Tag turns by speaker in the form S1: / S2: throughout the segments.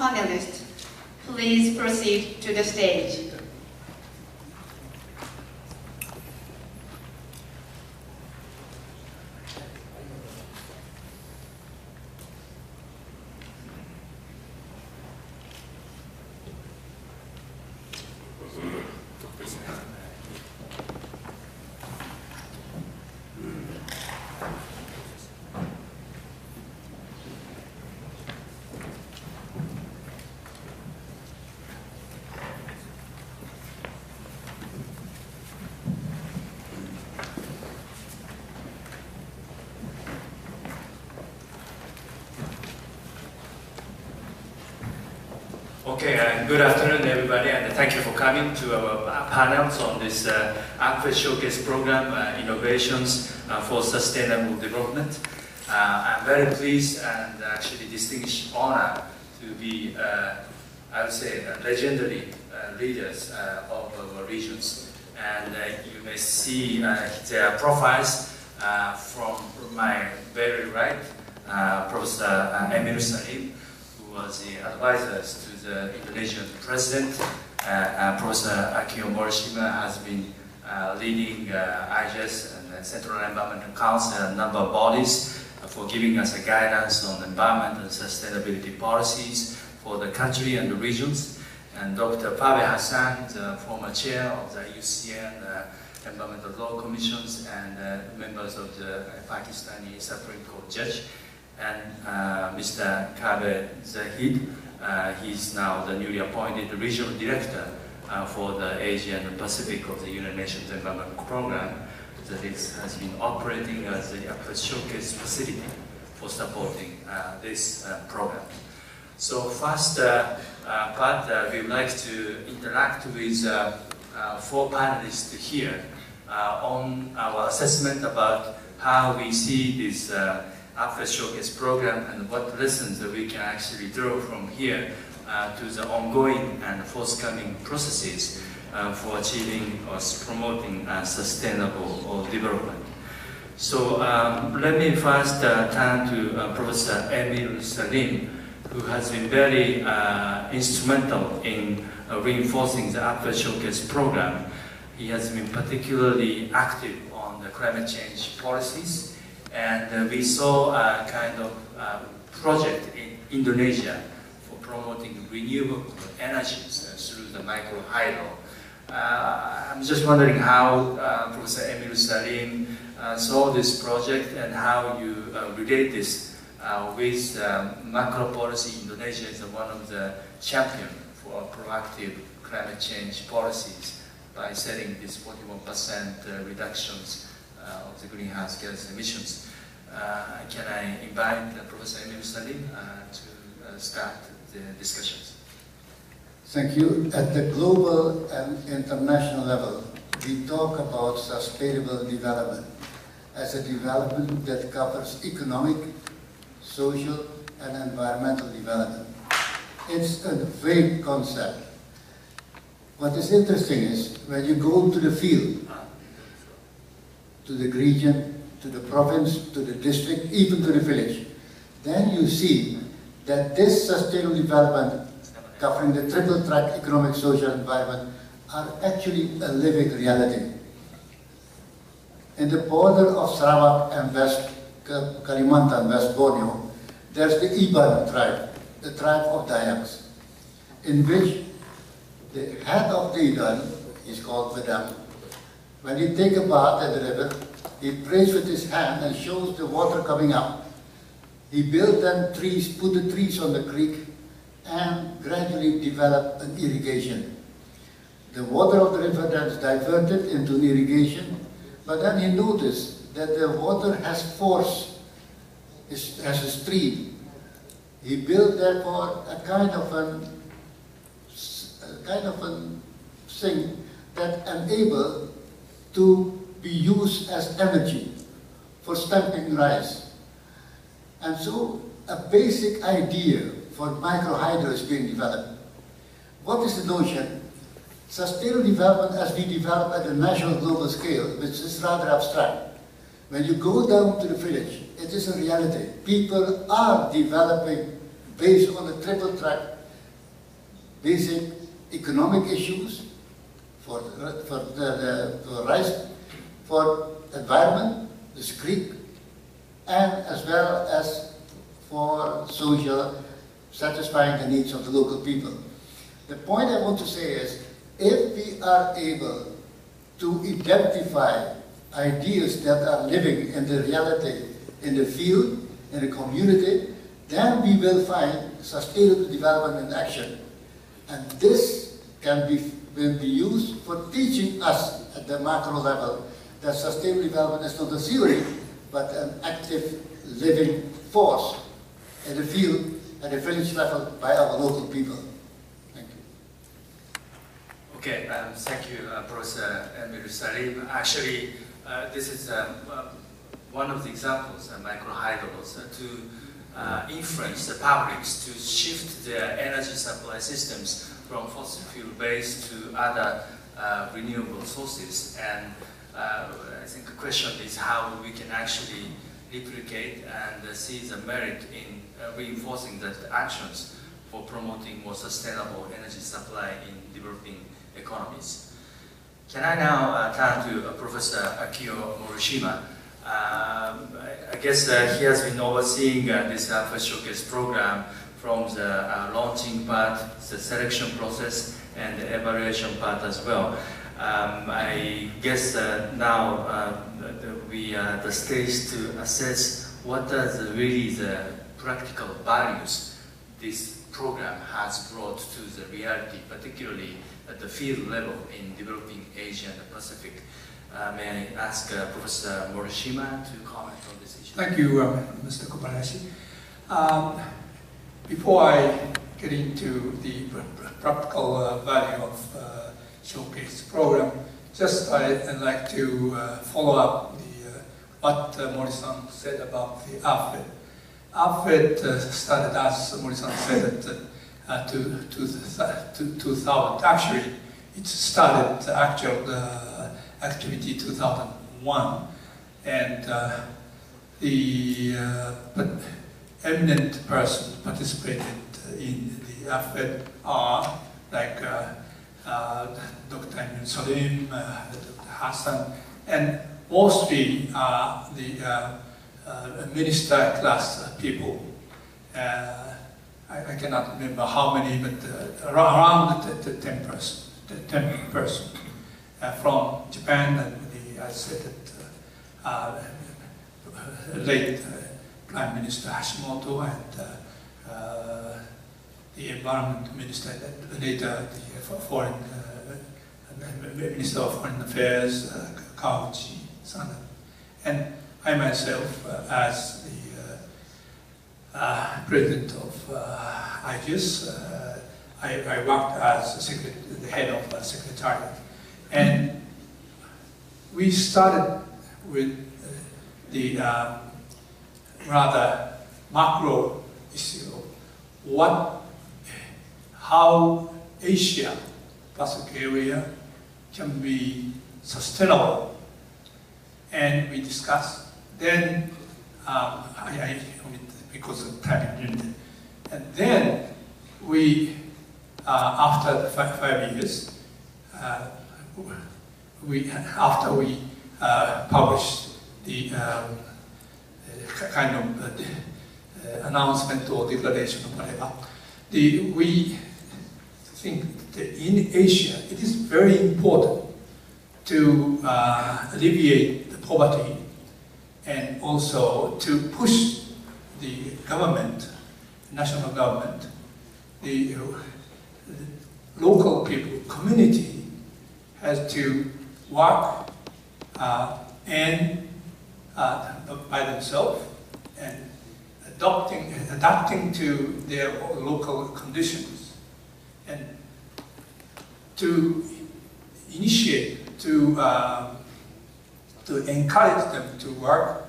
S1: panelists please proceed to the stage.
S2: Okay, good afternoon everybody, and thank you for coming to our panels on this APFED Showcase Program, Innovations for Sustainable Development. I'm very pleased and actually distinguished honor to be, I would say, legendary leaders of our regions. And you may see their profiles from my very right, Professor Emil Salim, who was the advisor to the Indonesian president. Professor Akio Morishima has been leading IGES and Central Environmental Council and a number of bodies for giving us a guidance on environment and sustainability policies for the country and the regions. And Dr. Pabe Hassan, the former chair of the UCN Environmental Law Commissions and members of the Pakistani Supreme Court judge. And Mr. Kabe Zahid, he's now the newly appointed regional director for the Asia and Pacific of the United Nations Environment Program that has been operating as the APFED Showcase facility for supporting this program. So first part, we would like to interact with 4 panelists here on our assessment about how we see this APFED Showcase program and what lessons that we can actually draw from here to the ongoing and forthcoming processes for achieving or promoting sustainable development. So let me first turn to Professor Emil Salim, who has been very instrumental in reinforcing the APFED Showcase program. He has been particularly active on the climate change policies. And we saw a kind of project in Indonesia for promoting renewable energies through the micro hydro. I'm just wondering how Professor Emil Salim saw this project and how you relate this with macro policy. Indonesia is one of the champions for proactive climate change policies by setting these 41% reductions of the greenhouse gas emissions. Can I invite Professor Emil Salim to start the discussions?
S3: Thank you. At the global and international level, we talk about sustainable development as a development that covers economic, social, and environmental development. It's a vague concept. What is interesting is when you go to the field, to the region, to the province, to the district, even to the village, then you see that this sustainable development covering the triple track economic, social, and environment are actually a living reality. In the border of Sarawak and West Kalimantan, West Borneo, there's the Iban tribe, the tribe of Dayaks, in which the head of the Iban is called Vedam. When he takes a bath at the river, he prays with his hand and shows the water coming up. He built then trees, put the trees on the creek, and gradually developed an irrigation. The water of the river then is diverted into an irrigation, but then he noticed that the water has force, has a stream. He built therefore a kind of a thing that enabled to be used as energy for stamping rice. And so a basic idea for microhydro is being developed. What is the notion? Sustainable development as we develop at a national global scale, which is rather abstract. When you go down to the village, it is a reality. People are developing based on the triple track basic economic issues, for the rights, for environment, this creek, and as well as for social, satisfying the needs of the local people. The point I want to say is, if we are able to identify ideas that are living in the reality, in the field, in the community, then we will find sustainable development in action. And this will be used for teaching us at the macro level that sustainable development is not a theory, but an active living force in the field at the village level by our local people. Thank you.
S2: Okay, thank you, Professor Emir Salim. Actually, this is one of the examples, microhydros, to influence the publics to shift their energy supply systems from fossil fuel-based to other renewable sources. And I think the question is how we can actually replicate and see the merit in reinforcing the actions for promoting more sustainable energy supply in developing economies. Can I now turn to Professor Akio Morishima? I guess he has been overseeing this APFED Showcase program from the launching part, the selection process, and the evaluation part as well. I guess now we are at the stage to assess what are really the practical values this program has brought to the reality, particularly at the field level in developing Asia and the Pacific. May I ask Professor Morishima to comment on this issue?
S4: Thank you, Mr. Kobayashi. Before I get into the practical value of Showcase program, I'd like to follow up what Mori-san said about the APFED. APFED started, as Mori-san said, at 2000. Actually, it started the actual activity 2001, and the eminent persons participated in the APFED are like Dr. Emir Salim, Dr. Hassan, and mostly the minister class people. I cannot remember how many, but around the 10 person from Japan, and I said that late Prime Minister Hashimoto and the Environment Minister, later the Foreign Minister of Foreign Affairs, Kawuchi-san, and I myself, as the President of IGES, I worked as the head of the Secretariat. And we started with the rather macro issue of how Asia Pacific area can be sustainable, and we discussed. Then because of time limit, and then we after 5 years, after we published the kind of announcement or declaration or whatever, we think that in Asia it is very important to alleviate the poverty and also to push the government, national government, the local people, community has to work and by themselves and adapting to their local conditions, and to initiate, to encourage them to work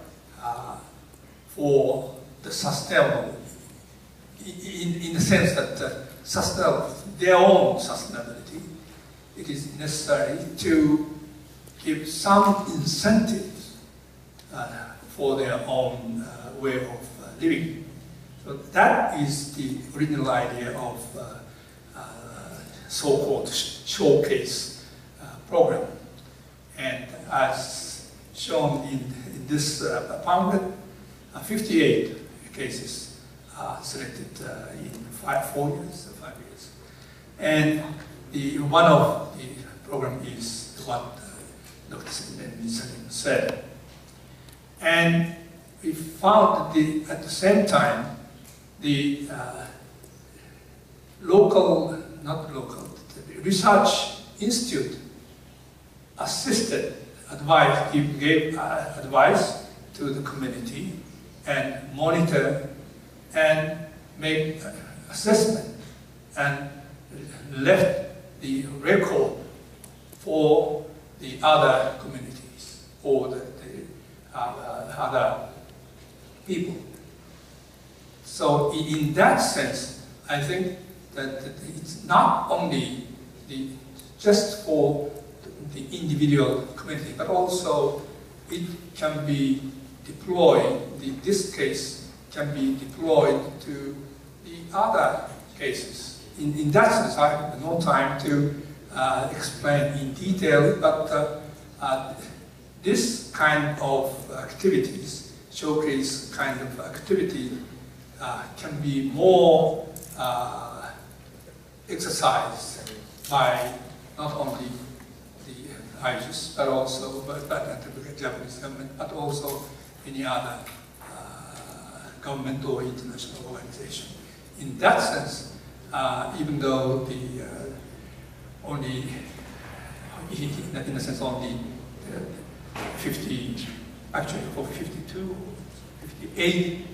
S4: for the sustainable, in the sense that sustainable, their own sustainability. It is necessary to give some incentives for their own way of living. So that is the original idea of so-called showcase program. And as shown in this pamphlet, 58 cases are selected in 5 years. And one of the program is what Dr. Salim said. And we found that at the same time, the research institute assisted advice, gave advice to the community and monitor and make assessment and left the record for the other communities or the other people. So in that sense, I think that it's not only just for the individual community, but also it can be deployed, this case can be deployed to the other cases. In that sense, I have no time to explain in detail, but this kind of activities, showcase kind of activity, can be more exercised by not only the ISAP, but also by the Japanese government, but also any other government or international organization. In that sense, even though the only, in a sense, only 50, actually for 52, 58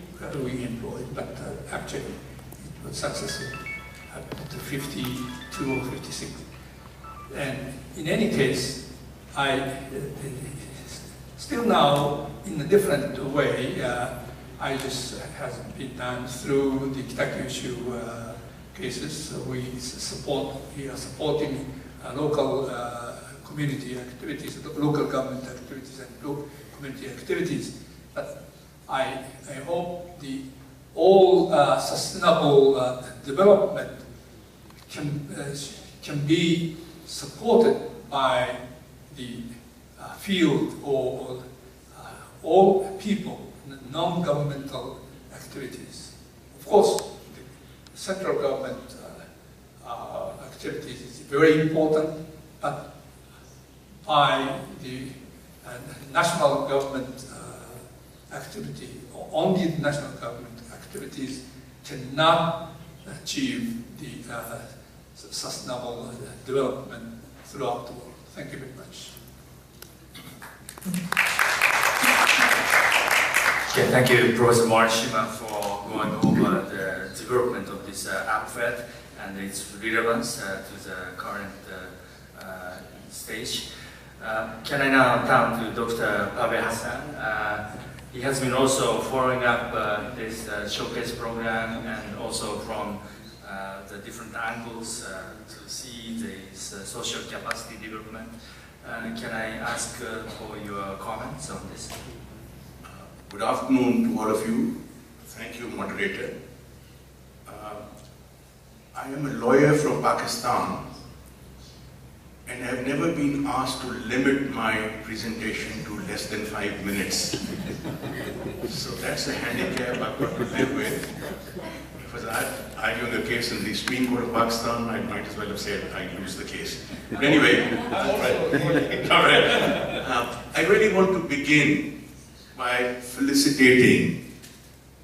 S4: we employed, but actually it was successful up to 52 or 56. And in any case, still now, in a different way, I just hasn't been done through the Kitakyushu cases. We are supporting local community activities, local government activities, and local community activities. But I hope all sustainable development can be supported by the field or all people, non-governmental activities. Of course, the central government activities is very important, but by the national government activity, or only the national government activities cannot achieve the sustainable development throughout the world. Thank you very much.
S2: Okay, thank you, Professor Morishima, for going over the development of this APFED and its relevance to the current stage. Can I now turn to Dr. Pabe Hassan? He has been also following up this showcase program and also from the different angles to see this social capacity development. Can I ask for your comments on this?
S5: Good afternoon to all of you. Thank you, moderator. I am a lawyer from Pakistan and I have never been asked to limit my presentation to less than 5 minutes. So that's a handicap I've got to live with. If I was arguing a case in the Supreme Court of Pakistan, I might as well have said I lose the case. But anyway, all right. I really want to begin by felicitating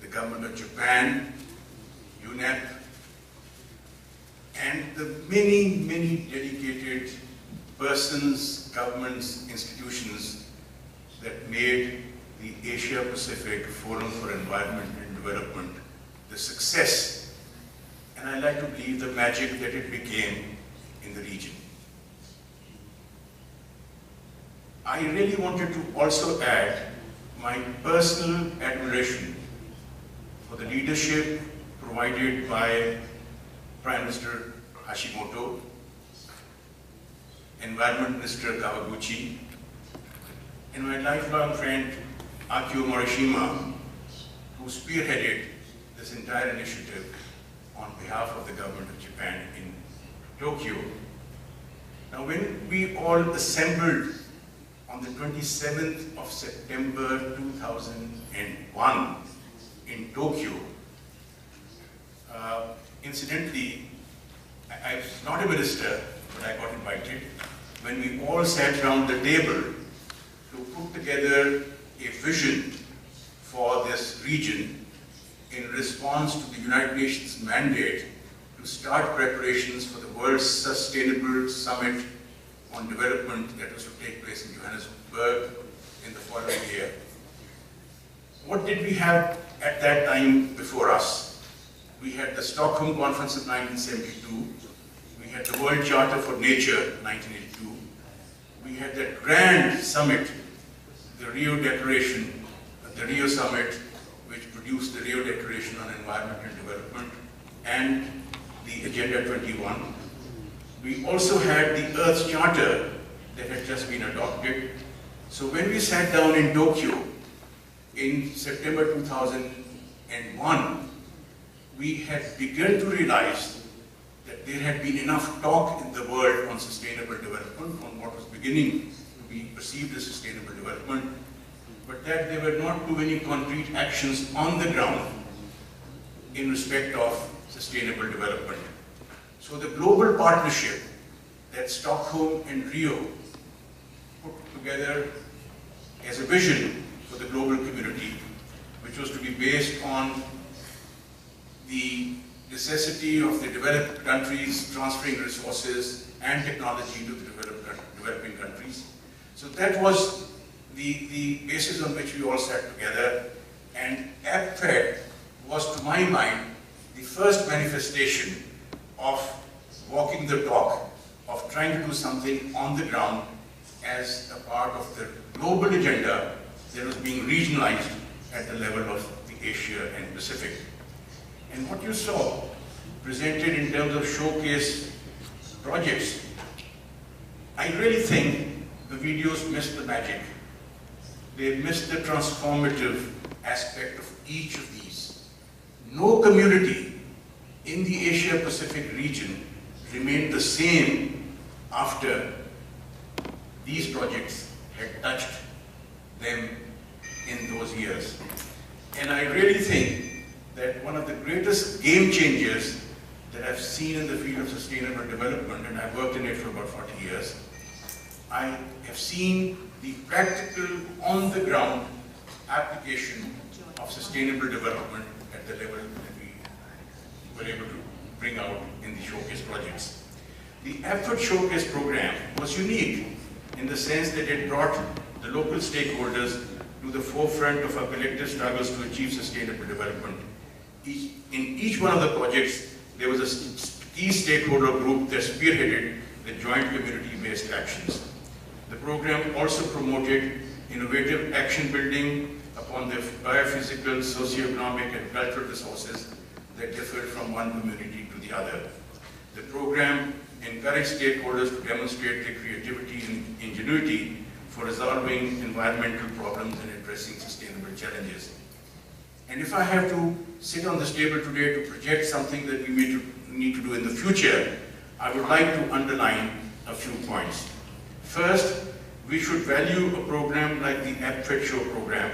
S5: the government of Japan, UNEP, and the many, many dedicated persons, governments, institutions that made the Asia-Pacific Forum for Environment and Development the success, and I like to believe the magic that it became in the region. I really wanted to also add my personal admiration for the leadership provided by Prime Minister Hashimoto, Environment Minister Kawaguchi, and my lifelong friend Akio Morishima, who spearheaded this entire initiative on behalf of the government of Japan in Tokyo. Now, when we all assembled on the 27th of September 2001 in Tokyo, incidentally, I was not a minister, but I got invited. When we all sat around the table to put together a vision for this region in response to the United Nations mandate to start preparations for the World's Sustainable Summit on Development that was to take place in Johannesburg in the following year. What did we have at that time before us? We had the Stockholm Conference of 1972, we had the World Charter for Nature, 1982, we had that grand summit, the Rio Declaration, the Rio Summit, which produced the Rio Declaration on Environment and Development, and the Agenda 21. We also had the Earth Charter that had just been adopted. So when we sat down in Tokyo in September 2001, we had begun to realize that there had been enough talk in the world on sustainable development, on what was beginning to be perceived as sustainable development, but that there were not too many concrete actions on the ground in respect of sustainable development. So the global partnership that Stockholm and Rio put together as a vision for the global community, which was to be based on the necessity of the developed countries transferring resources and technology to the developing countries. So that was the basis on which we all sat together, and APFED was, to my mind, the first manifestation of walking the talk, of trying to do something on the ground as a part of the global agenda that was being regionalized at the level of the Asia and Pacific. And what you saw presented in terms of showcase projects, I really think the videos missed the magic. They missed the transformative aspect of each of these. No community in the Asia-Pacific region remained the same after these projects had touched them in those years. And I really think that one of the greatest game changers that I've seen in the field of sustainable development, and I've worked in it for about 40 years, I have seen the practical, on-the-ground application of sustainable development at the level that we were able to bring out in the showcase projects. The APFED Showcase program was unique in the sense that it brought the local stakeholders to the forefront of our collective struggles to achieve sustainable development. In each one of the projects, there was a key stakeholder group that spearheaded the joint community-based actions. The program also promoted innovative action building upon the biophysical, socioeconomic, and cultural resources that differed from one community to the other. The program encouraged stakeholders to demonstrate their creativity and ingenuity for resolving environmental problems and addressing sustainable challenges. And if I have to sit on this table today to project something that we need to do in the future, I would like to underline a few points. First, we should value a program like the APFED Show program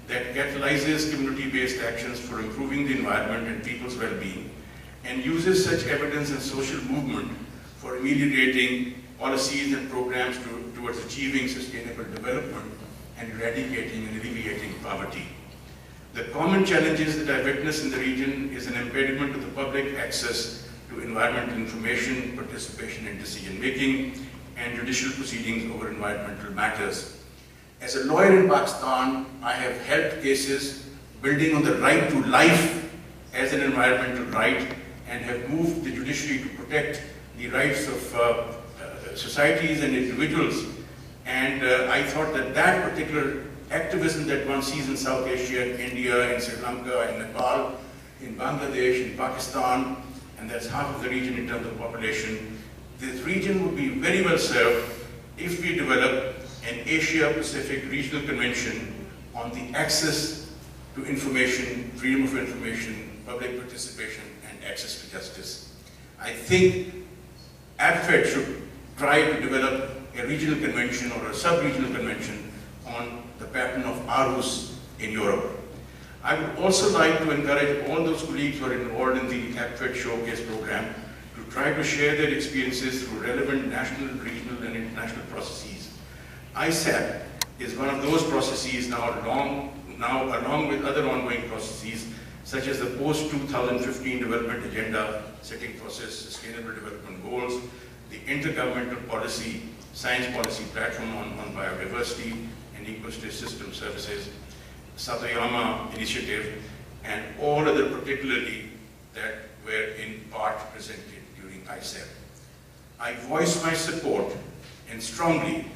S5: that catalyzes community-based actions for improving the environment and people's well-being, and uses such evidence and social movement for ameliorating policies and programs towards achieving sustainable development and eradicating and alleviating poverty. The common challenges that I witness in the region is an impediment to the public access to environmental information, participation in decision-making, and judicial proceedings over environmental matters. As a lawyer in Pakistan, I have helped cases building on the right to life as an environmental right, and have moved the judiciary to protect the rights of societies and individuals. And I thought that that particular activism that one sees in South Asia, in India, in Sri Lanka, in Nepal, in Bangladesh, in Pakistan, and that's half of the region in terms of population, this region would be very well served if we develop an Asia-Pacific Regional Convention on the access to information, freedom of information, public participation, and access to justice. I think APFED should try to develop a regional convention or a sub-regional convention on the pattern of Aarhus in Europe. I would also like to encourage all those colleagues who are involved in the APFED Showcase program to try to share their experiences through relevant national, regional and international processes. ISAP is one of those processes now along with other ongoing processes such as the post-2015 development agenda setting process, sustainable development goals, the intergovernmental policy, science policy platform on biodiversity and ecosystem services, Satayama initiative, and all other particularly that were in part presented during ISAP. I voice my support and strongly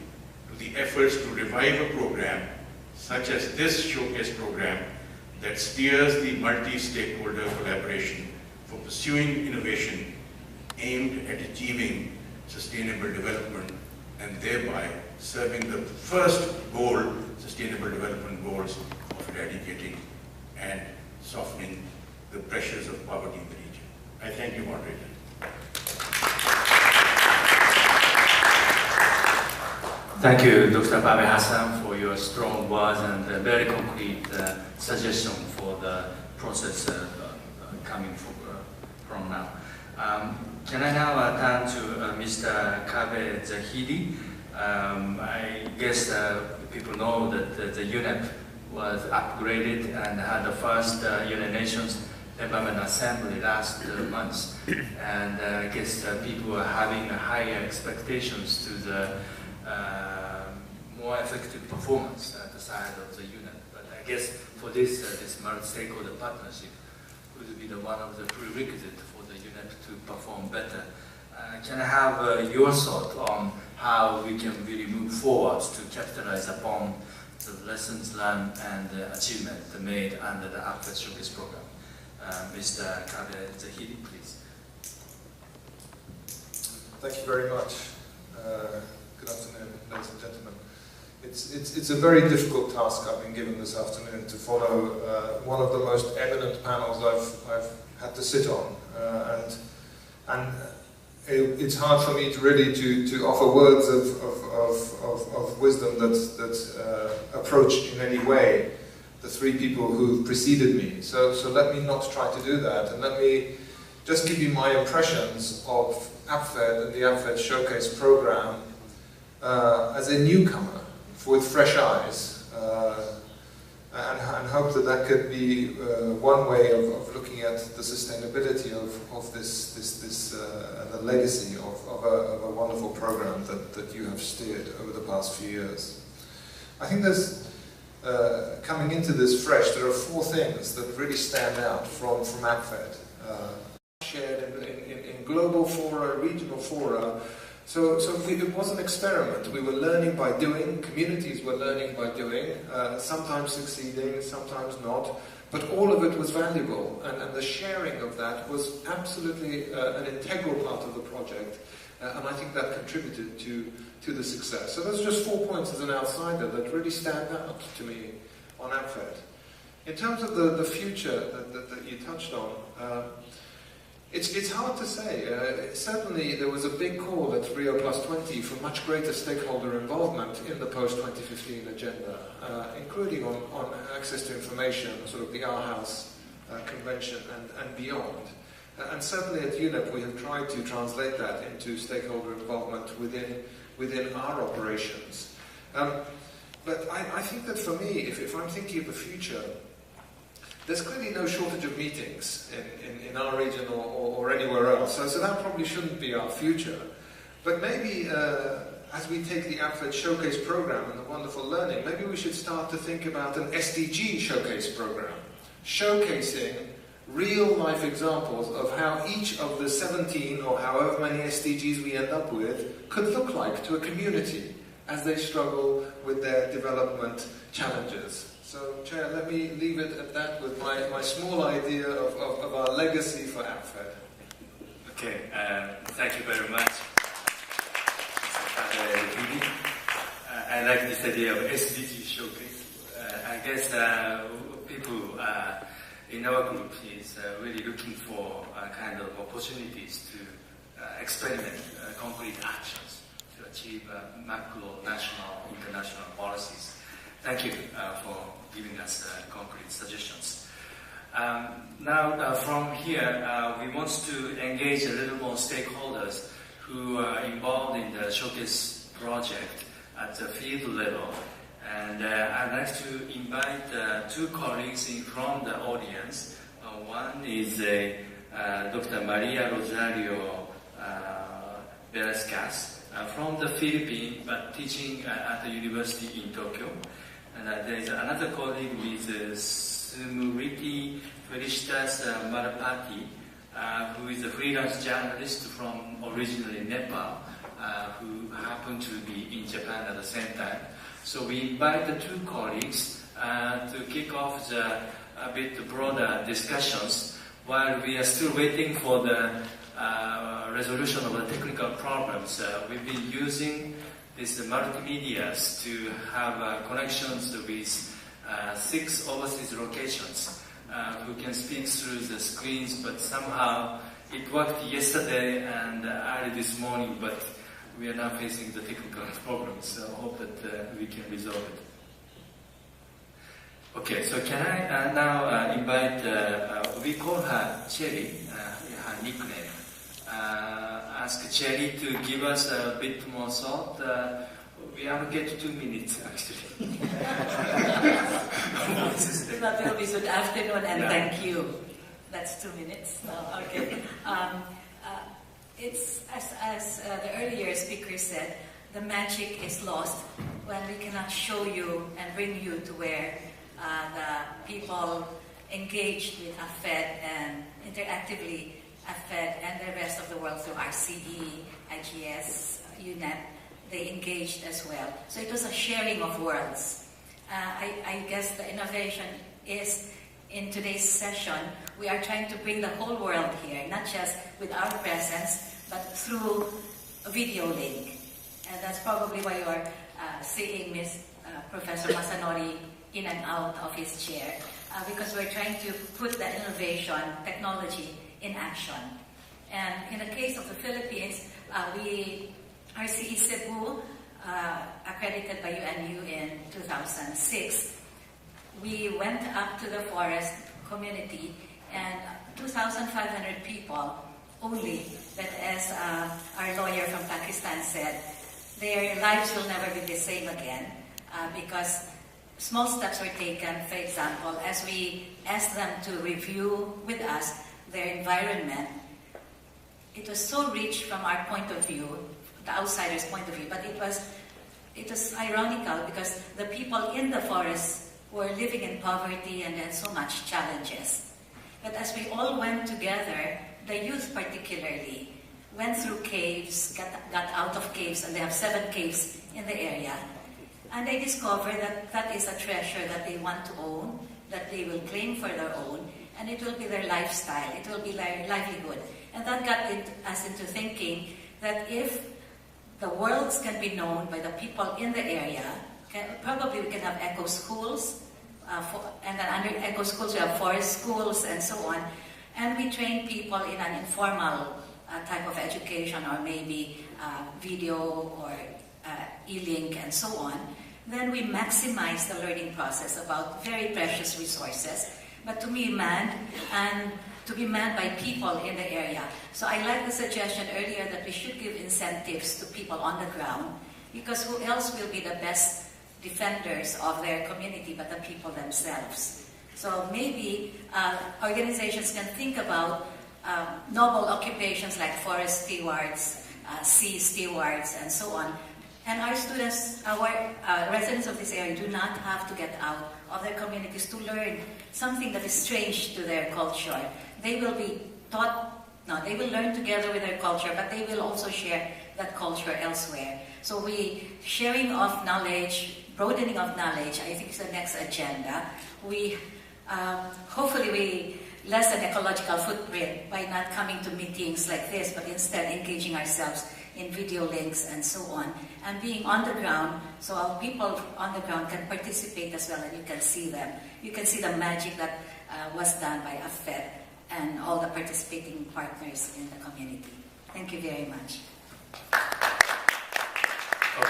S5: to the efforts to revive a program such as this showcase program that steers the multi-stakeholder collaboration for pursuing innovation aimed at achieving sustainable development and thereby serving the first goal, sustainable development goals of eradicating and softening the pressures of poverty in the region. I thank you, moderator.
S2: Thank you, Dr. Babe Hassan, for your strong words and very concrete suggestion for the process coming from now. Can I now turn to Mr. Kabe Zahidi? I guess people know that the UNEP was upgraded and had the first United Nations Environment Assembly last month. And I guess people are having higher expectations to the more effective performance at the side of the UNEP. But I guess for this, this multi-stakeholder partnership would be one of the prerequisites for the UNEP to perform better. Can I have your thought on how we can really move forward to capitalize upon the lessons learned and achievement made under the APFED Showcase program? Mr. Kabe Zahidi, please.
S6: Thank you very much. Good afternoon, ladies and gentlemen. It's a very difficult task I've been given this afternoon to follow one of the most eminent panels I've had to sit on, and it's hard for me to really to offer words of wisdom that approach in any way the three people who preceded me. So let me not try to do that, and let me just give you my impressions of APFED and the APFED Showcase program as a newcomer with fresh eyes, and hope that could be one way of looking at the sustainability of this the legacy of a wonderful program that you have steered over the past few years. I think there's coming into this fresh, there are four things that really stand out from APFED, shared in global fora, regional fora. So it was an experiment. We were learning by doing, communities were learning by doing, sometimes succeeding, sometimes not, but all of it was valuable, and the sharing of that was absolutely an integral part of the project, and I think that contributed to the success. So those are just 4 points as an outsider that really stand out to me on APFED. In terms of the future that you touched on, it's hard to say. Certainly there was a big call at Rio Plus 20 for much greater stakeholder involvement in the post-2015 agenda, including on access to information, sort of the Aarhus Convention and beyond. And certainly at UNEP we have tried to translate that into stakeholder involvement within our operations. But I think that for me, if I'm thinking of the future, there's clearly no shortage of meetings in our region or anywhere else, so that probably shouldn't be our future. But maybe as we take the APFED Showcase program and the wonderful learning, maybe we should start to think about an SDG Showcase program, showcasing real-life examples of how each of the 17 or however many SDGs we end up with could look like to a community as they struggle with their development challenges. So, Chair, let me leave it at that with my small idea of our legacy for APFED.
S2: Okay, thank you very much. I like this idea of SDG showcase. I guess people in our group is really looking for kind of opportunities to experiment, achieve macro, national, international policies. Thank you for giving us concrete suggestions. Now, from here, we want to engage a little more stakeholders who are involved in the showcase project at the field level. And I'd like to invite two colleagues in from the audience. One is Dr. Maria Rosario Velasquez from the Philippines, but teaching at the university in Tokyo. And there is another colleague with Smriti Felicitas Marapati, who is a freelance journalist from originally Nepal, who happened to be in Japan at the same time. So we invite the two colleagues to kick off the a bit broader discussions while we are still waiting for the resolution of the technical problems. We've been using these multimedias to have connections with 6 overseas locations who can speak through the screens, but somehow it worked yesterday and early this morning, but we are now facing the technical problems, so I hope that we can resolve it. Okay, so can I now invite, we call her Cherry, her nickname. Ask Cherry to give us a bit more thought. We allocate 2 minutes actually.
S7: That will be good afternoon and thank you. That's 2 minutes. No, okay. It's as the earlier speaker said, the magic is lost when we cannot show you and bring you to where the people engaged with APFED and interactively APFED and the rest of the world through RCE, IGS, UNEP, they engaged as well. So it was a sharing of worlds. I guess the innovation is in today's session, we are trying to bring the whole world here, not just with our presence, but through a video link. And that's probably why you are seeing Professor Masanori in and out of his chair, because we're trying to put the innovation, technology in action. And in the case of the Philippines, RCE Cebu, accredited by UNU in 2006, we went up to the forest community and 2,500 people only, but as our lawyer from Pakistan said, their lives will never be the same again because small steps were taken. For example, as we asked them to review with us their environment, it was so rich from our point of view, the outsider's point of view, but it was ironical because the people in the forest were living in poverty and had so much challenges. But as we all went together, the youth particularly went through caves, got out of caves, and they have 7 caves in the area. And they discovered that that is a treasure that they want to own, that they will claim for their own, and it will be their lifestyle, it will be their livelihood. And that got us into thinking that if the worlds can be known by the people in the area, probably we can have eco schools, and then under eco schools we have forest schools and so on, and we train people in an informal type of education, or maybe video or e-link and so on, then we maximize the learning process about very precious resources, but to be manned and to be manned by people in the area. So I like the suggestion earlier that we should give incentives to people on the ground, because who else will be the best defenders of their community but the people themselves? So maybe organizations can think about noble occupations like forest stewards, sea stewards, and so on. And our students, our residents of this area do not have to get out of their communities to learn something that is strange to their culture. They will be taught, no, they will learn together with their culture, but they will also share that culture elsewhere. So sharing of knowledge, broadening of knowledge, I think is the next agenda. Hopefully we lessen ecological footprint by not coming to meetings like this, but instead engaging ourselves in video links and so on, and being on the ground, so our people on the ground can participate as well, and you can see them. You can see the magic that was done by APFED and all the participating partners in the community. Thank you very much.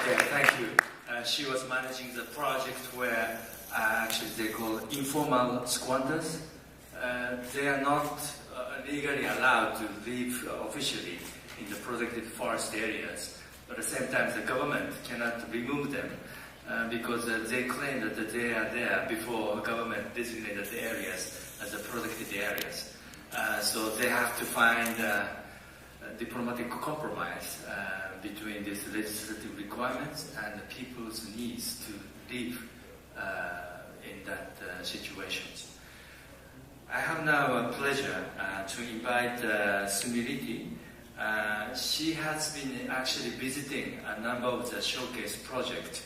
S2: Okay, thank you. She was managing the project where actually they call informal squatters. They are not legally allowed to live officially in the protected forest areas, but at the same time the government cannot remove them because they claim that they are there before government designated the areas as the protected areas. So they have to find a diplomatic compromise between these legislative requirements and the people's needs to live in that situations. I have now a pleasure to invite Smriti. She has been actually visiting a number of the showcase projects.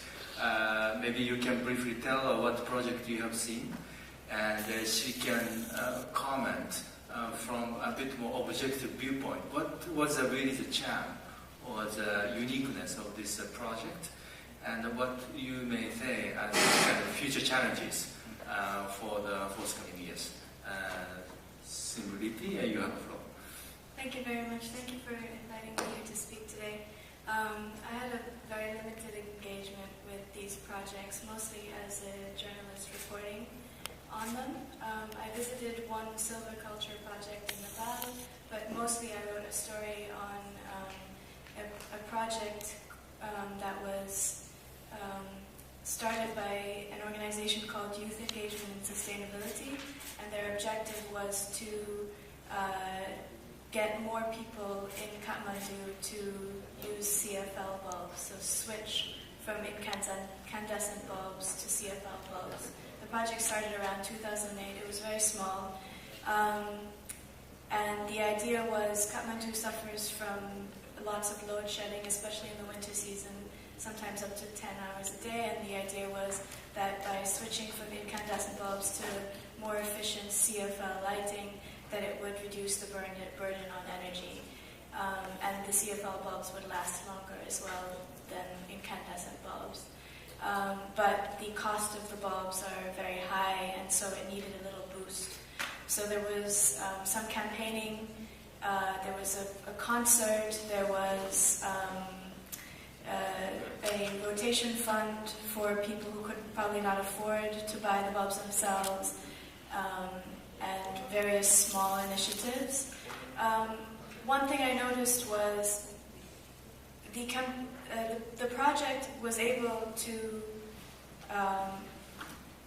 S2: Maybe you can briefly tell her what project you have seen, and she can comment from a bit more objective viewpoint. What was really the charm or the uniqueness of this project, and what you may say as kind of future challenges for the forthcoming years. Smriti, you have the floor.
S8: Thank you very much. Thank you for inviting me here to speak today. I had a very limited engagement with these projects, mostly as a journalist reporting on them. I visited one silviculture project in Nepal, but mostly I wrote a story on a project that was started by an organization called Youth Engagement and Sustainability, and their objective was to get more people in Kathmandu to use CFL bulbs, so switch from incandescent bulbs to CFL bulbs. The project started around 2008. It was very small, and the idea was Kathmandu suffers from lots of load shedding, especially in the winter season, sometimes up to 10 hours a day, and the idea was that by switching from incandescent bulbs to more efficient CFL lighting, that it would reduce the burden on energy, and the CFL bulbs would last longer as well than incandescent bulbs. But the cost of the bulbs are very high, and so it needed a little boost. So there was some campaigning, there was a concert, there was a rotation fund for people who could probably not afford to buy the bulbs themselves, and various small initiatives. One thing I noticed was the project was able to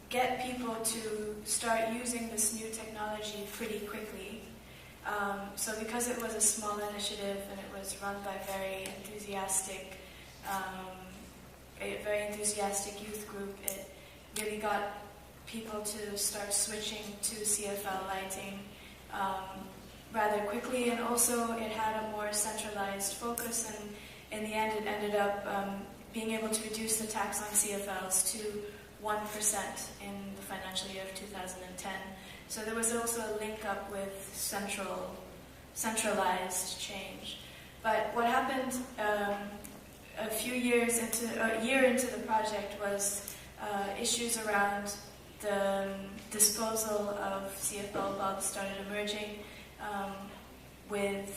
S8: get people to start using this new technology pretty quickly. So because it was a small initiative and it was run by a very enthusiastic youth group, it really got people to start switching to CFL lighting rather quickly, and also it had a more centralized focus, and in the end it ended up being able to reduce the tax on CFLs to 1% in the financial year of 2010. So there was also a link up with centralized change. But what happened a year into the project was issues around the disposal of CFL bulbs started emerging, with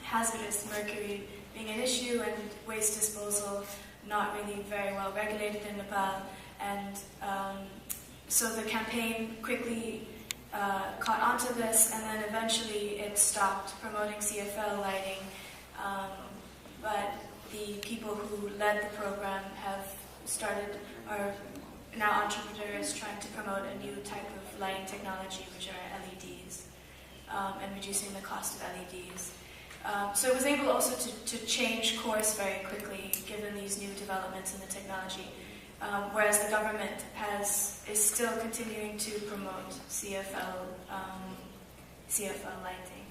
S8: hazardous mercury being an issue and waste disposal not really very well regulated in Nepal. And so the campaign quickly caught onto this, and then eventually it stopped promoting CFL lighting. But the people who led the program are now entrepreneurs trying to promote a new type of lighting technology, which are LEDs, and reducing the cost of LEDs. So it was able also to change course very quickly, given these new developments in the technology, whereas the government is still continuing to promote CFL lighting.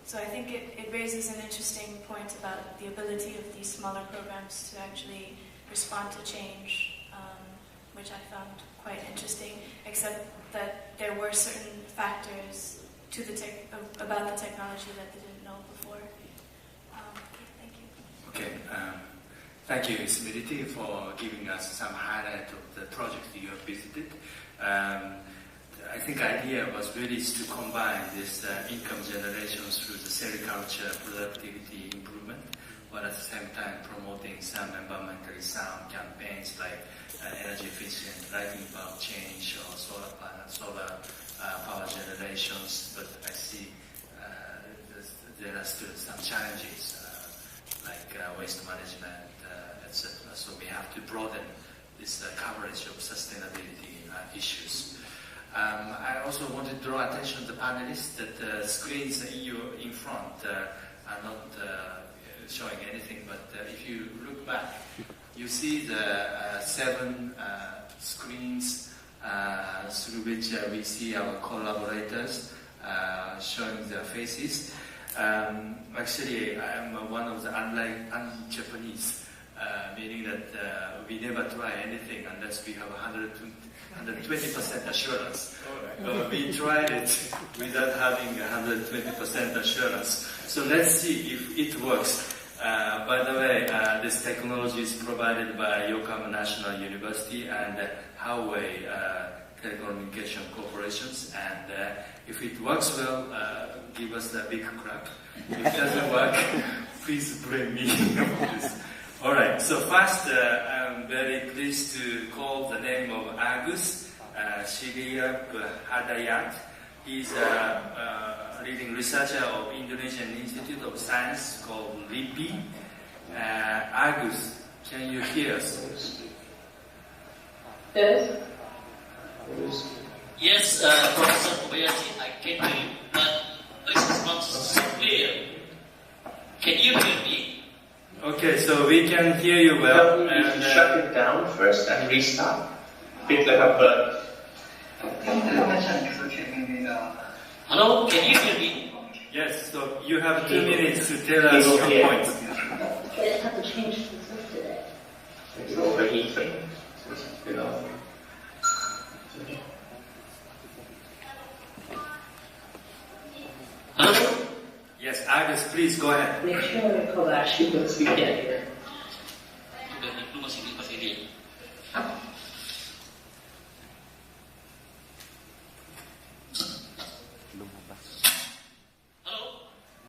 S8: So I think it raises an interesting point about the ability of these smaller programs to actually respond to change, which I found quite interesting, except that there were certain factors about the technology that they didn't know before. Thank you.
S2: Okay, thank you, Smriti, for giving us some highlight of the project you have visited. I think the idea was really to combine this income generation through the sericulture productivity improvement but at the same time promoting some environmentally sound campaigns like energy efficient lighting bulb change or solar power generations. But I see there are still some challenges like waste management, etc. So we have to broaden this coverage of sustainability issues. I also want to draw attention to the panelists that screens in front are not showing anything, but if you look back, you see the 7 screens through which we see our collaborators showing their faces. Actually, I am one of the un-Japanese, meaning that we never try anything unless we have 120% assurance. We tried it without having 120% assurance. So let's see if it works. By the way, this technology is provided by Yokohama National University and Huawei Telecommunication Corporations. And if it works well, give us a big clap. If it doesn't work, please blame me for this. All right, so first, I'm very pleased to call the name of Agus Shiriyap Hadayat. He's a leading researcher of Indonesian Institute of Science called LIPI. Agus, can you hear us?
S9: Yes.
S10: Yes, Professor Kobayashi, I can hear you, but voice is not so clear. Can you hear me?
S2: Okay, so we can hear you well.
S9: And shut it down first and restart. A bit like a bird.
S10: Hello, can you hear me?
S2: Yes, so you have 2 minutes to tell us your point.
S9: I just have to change some today. It's overheating. You know.
S10: Hello?
S2: Yes, Agus, please go ahead.
S9: Make sure Kobayashi puts you down here.